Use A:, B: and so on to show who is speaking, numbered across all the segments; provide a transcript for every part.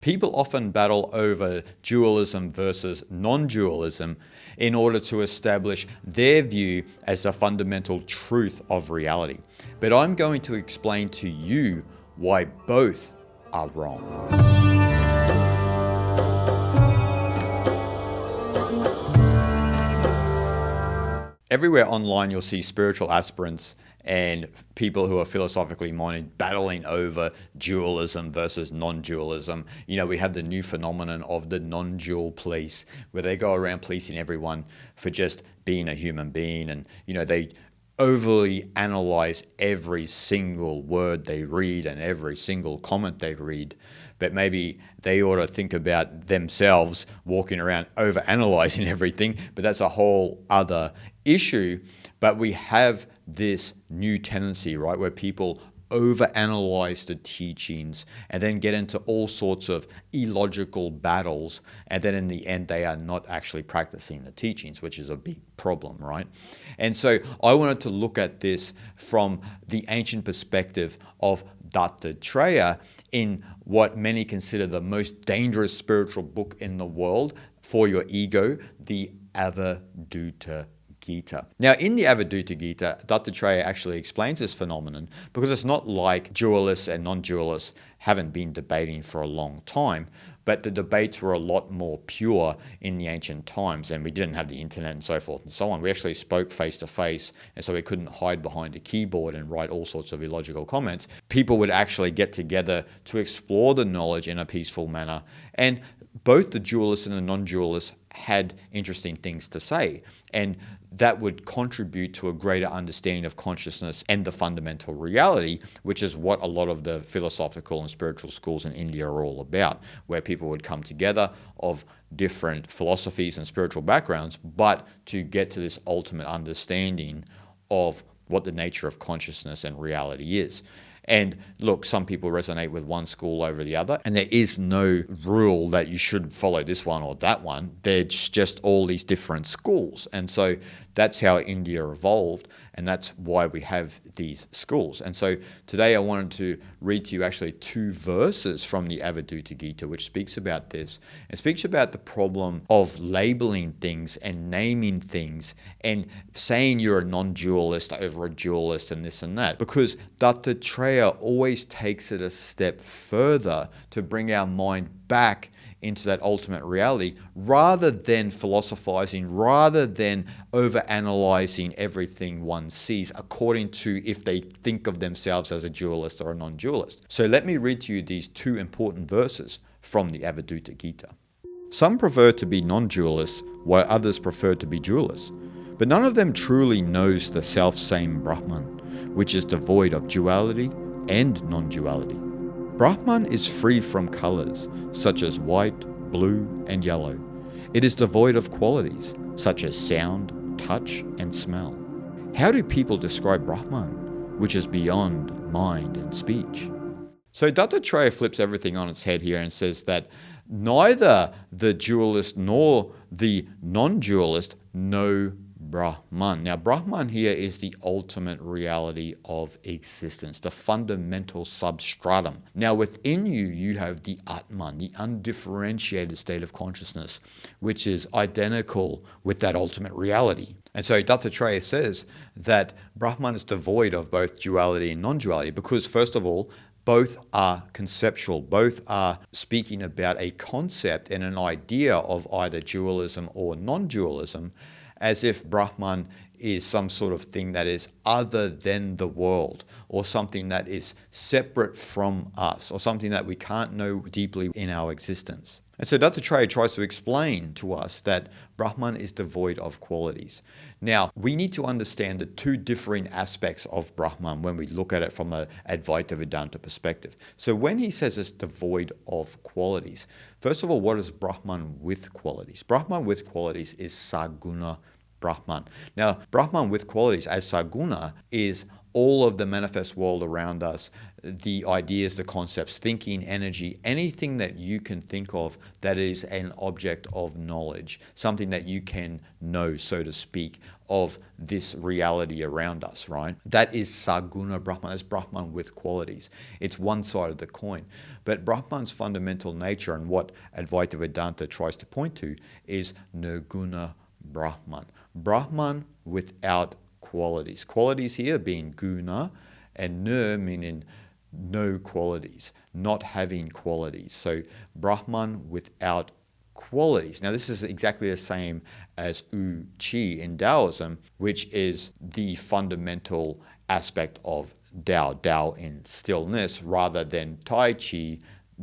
A: People often battle over dualism versus non-dualism in order to establish their view as the fundamental truth of reality. But I'm going to explain to you why both are wrong. Everywhere online you'll see spiritual aspirants and people who are philosophically minded battling over dualism versus non-dualism. You know, we have the new phenomenon of the non-dual police, where they go around policing everyone for just being a human being, and they overly analyze every single word they read and every single comment they read. But maybe they ought to think about themselves walking around over-analyzing everything, but that's a whole other issue. But we have this new tendency, right, where people overanalyze the teachings and then get into all sorts of illogical battles, and then in the end they are not actually practicing the teachings, which is a big problem, right? And so I wanted to look at this from the ancient perspective of Dattatreya in what many consider the most dangerous spiritual book in the world for your ego, the Avadhuta Gita. Now, in the Avadhuta Gita, Dattatreya actually explains this phenomenon because it's not like dualists and non-dualists haven't been debating for a long time, but the debates were a lot more pure in the ancient times, and we didn't have the internet and so forth and so on. We actually spoke face to face, and so we couldn't hide behind a keyboard and write all sorts of illogical comments. People would actually get together to explore the knowledge in a peaceful manner, and both the dualists and the non-dualists had interesting things to say, and that would contribute to a greater understanding of consciousness and the fundamental reality, which is what a lot of the philosophical and spiritual schools in India are all about, where people would come together of different philosophies and spiritual backgrounds, but to get to this ultimate understanding of what the nature of consciousness and reality is. And look, some people resonate with one school over the other, and there is no rule that you should follow this one or that one. There's just all these different schools. And so that's how India evolved, and that's why we have these schools. And so today I wanted to read to you actually two verses from the Avadhuta Gita, which speaks about this. It speaks about the problem of labeling things and naming things and saying you're a non-dualist over a dualist and this and that, because Dattatreya always takes it a step further to bring our mind back into that ultimate reality, rather than philosophizing, rather than over-analyzing everything one sees according to if they think of themselves as a dualist or a non-dualist. So let me read to you these two important verses from the Avadhuta Gita. Some prefer to be non-dualists, while others prefer to be dualists. But none of them truly knows the self-same Brahman, which is devoid of duality and non-duality. Brahman is free from colors, such as white, blue, and yellow. It is devoid of qualities, such as sound, touch, and smell. How do people describe Brahman, which is beyond mind and speech? So Dattatreya flips everything on its head here and says that neither the dualist nor the non-dualist know Brahman. Now, Brahman here is the ultimate reality of existence, the fundamental substratum. Now, within you, you have the Atman, the undifferentiated state of consciousness, which is identical with that ultimate reality. And so Dattatreya says that Brahman is devoid of both duality and non-duality because, first of all, both are conceptual, both are speaking about a concept and an idea of either dualism or non-dualism, as if Brahman is some sort of thing that is other than the world, or something that is separate from us, or something that we can't know deeply in our existence. And so Dattatreya tries to explain to us that Brahman is devoid of qualities. Now, we need to understand the two differing aspects of Brahman when we look at it from an Advaita Vedanta perspective. So when he says it's devoid of qualities, first of all, what is Brahman with qualities? Brahman with qualities is Saguna Brahman. Now, Brahman with qualities as Saguna is all of the manifest world around us, the ideas, the concepts, thinking, energy, anything that you can think of that is an object of knowledge, something that you can know, so to speak, of this reality around us, right? That is Saguna Brahman. That's Brahman with qualities. It's one side of the coin. But Brahman's fundamental nature, and what Advaita Vedanta tries to point to, is Nirguna Brahman. Brahman without qualities. Qualities here being guna, and nir meaning no qualities, not having qualities. So Brahman without qualities. Now this is exactly the same as Wu-Chi in Taoism, which is the fundamental aspect of Tao, Tao in stillness, rather than Tai Chi,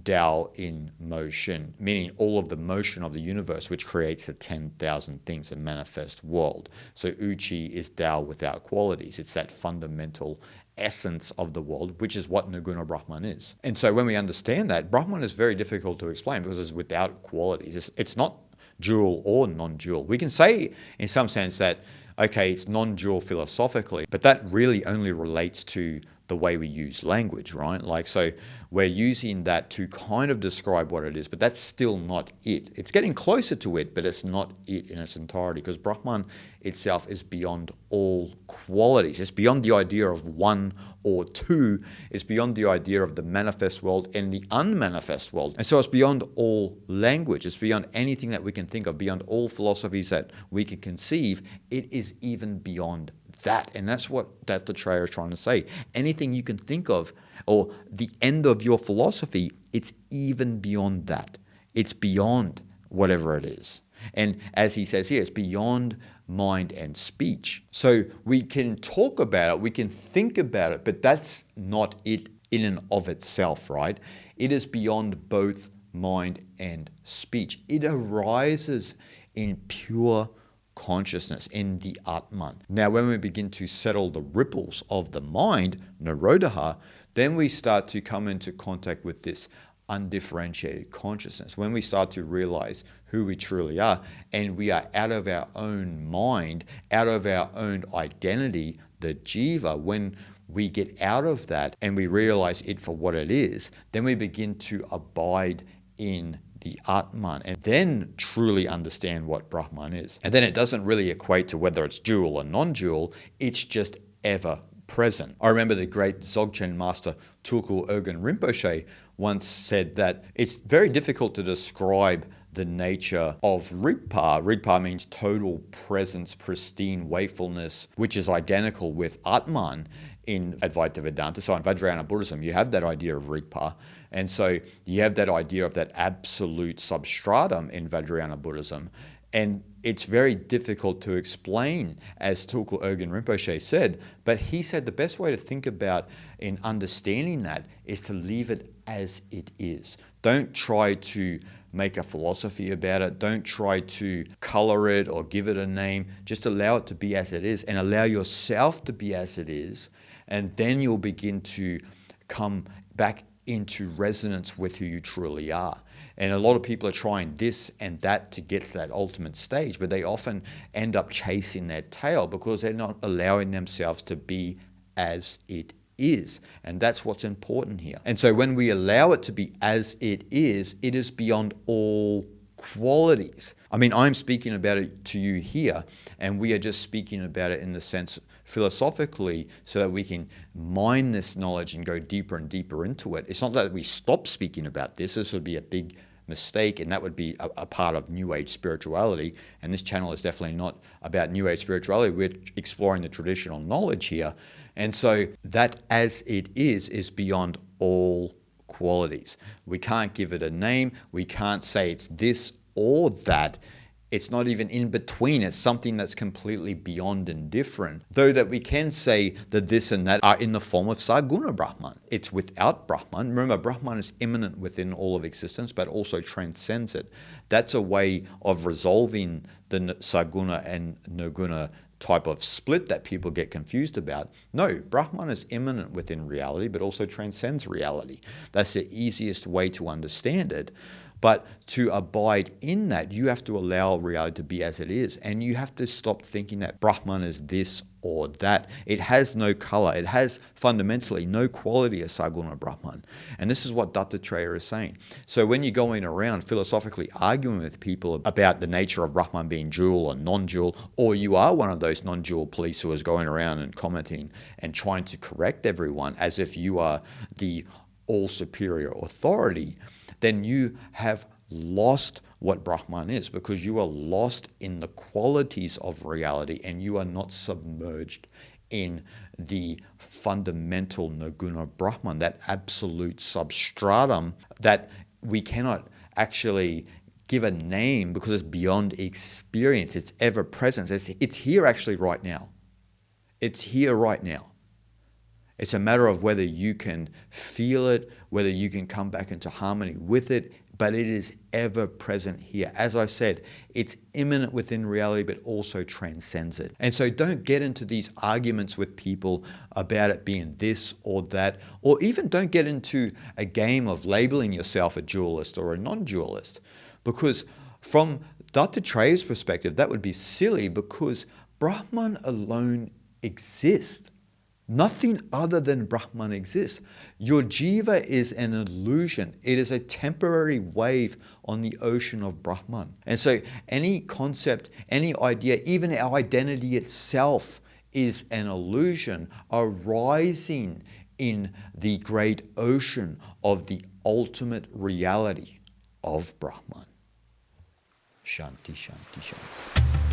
A: Tao in motion, meaning all of the motion of the universe, which creates the 10,000 things, a manifest world. So Wu-Chi is Tao without qualities. It's that fundamental essence of the world, which is what Nirguna Brahman is. And so when we understand that, Brahman is very difficult to explain because it's without qualities. It's not dual or non-dual. We can say in some sense that, okay, it's non-dual philosophically, but that really only relates to the way we use language, right? Like, so we're using that to kind of describe what it is, but that's still not it. It's getting closer to it, but it's not it in its entirety, because Brahman itself is beyond all qualities. It's beyond the idea of one or two. It's beyond the idea of the manifest world and the unmanifest world. And so it's beyond all language. It's beyond anything that we can think of, beyond all philosophies that we can conceive. It is even beyond that. And that's what Dattatreya is trying to say. Anything you can think of, or the end of your philosophy, it's even beyond that. It's beyond whatever it is. And as he says here, it's beyond mind and speech. So we can talk about it, we can think about it, but that's not it in and of itself, right? It is beyond both mind and speech. It arises in pure consciousness, in the Atman. Now, when we begin to settle the ripples of the mind, Nirodha, then we start to come into contact with this undifferentiated consciousness. When we start to realize who we truly are, and we are out of our own mind, out of our own identity, the jiva, when we get out of that and we realize it for what it is, then we begin to abide in the Atman, and then truly understand what Brahman is. And then it doesn't really equate to whether it's dual or non-dual, it's just ever present. I remember the great Dzogchen master Tulku Urgyen Rinpoche once said that it's very difficult to describe the nature of Rigpa. Rigpa means total presence, pristine wakefulness, which is identical with Atman in Advaita Vedanta. So in Vajrayana Buddhism, you have that idea of Rigpa. And so you have that idea of that absolute substratum in Vajrayana Buddhism. And it's very difficult to explain, as Tulku Urgyen Rinpoche said, but he said the best way to think about in understanding that is to leave it as it is. Don't try to make a philosophy about it. Don't try to color it or give it a name. Just allow it to be as it is, and allow yourself to be as it is. And then you'll begin to come back into resonance with who you truly are. And a lot of people are trying this and that to get to that ultimate stage, but they often end up chasing their tail because they're not allowing themselves to be as it is. And that's what's important here. And so when we allow it to be as it is beyond all qualities. I mean, I'm speaking about it to you here, and we are just speaking about it in the sense philosophically so that we can mine this knowledge and go deeper and deeper into it. It's not that we stop speaking about this. This would be a big mistake, and that would be a part of New Age spirituality. And this channel is definitely not about New Age spirituality. We're exploring the traditional knowledge here. And so that as it is beyond all qualities. We can't give it a name. We can't say it's this or that. It's not even in between. It's something that's completely beyond and different. Though that we can say that this and that are in the form of Saguna Brahman. It's without Brahman. Remember, Brahman is immanent within all of existence, but also transcends it. That's a way of resolving the Saguna and Nirguna type of split that people get confused about. No, Brahman is immanent within reality, but also transcends reality. That's the easiest way to understand it. But to abide in that, you have to allow reality to be as it is. And you have to stop thinking that Brahman is this or that. It has no color. It has fundamentally no quality as Saguna Brahman. And this is what Dattatreya is saying. So when you're going around philosophically arguing with people about the nature of Brahman being dual or non-dual, or you are one of those non-dual police who is going around and commenting and trying to correct everyone as if you are the all superior authority, then you have lost what Brahman is, because you are lost in the qualities of reality and you are not submerged in the fundamental Nirguna Brahman, that absolute substratum that we cannot actually give a name because it's beyond experience. It's ever present. It's here actually right now. It's here right now. It's a matter of whether you can feel it, whether you can come back into harmony with it, but it is ever present here. As I said, it's immanent within reality, but also transcends it. And so don't get into these arguments with people about it being this or that, or even don't get into a game of labeling yourself a dualist or a non-dualist, because from Dattatreya's perspective, that would be silly, because Brahman alone exists. Nothing other than Brahman exists. Your jiva is an illusion. It is a temporary wave on the ocean of Brahman. And so any concept, any idea, even our identity itself is an illusion arising in the great ocean of the ultimate reality of Brahman. Shanti, shanti, shanti.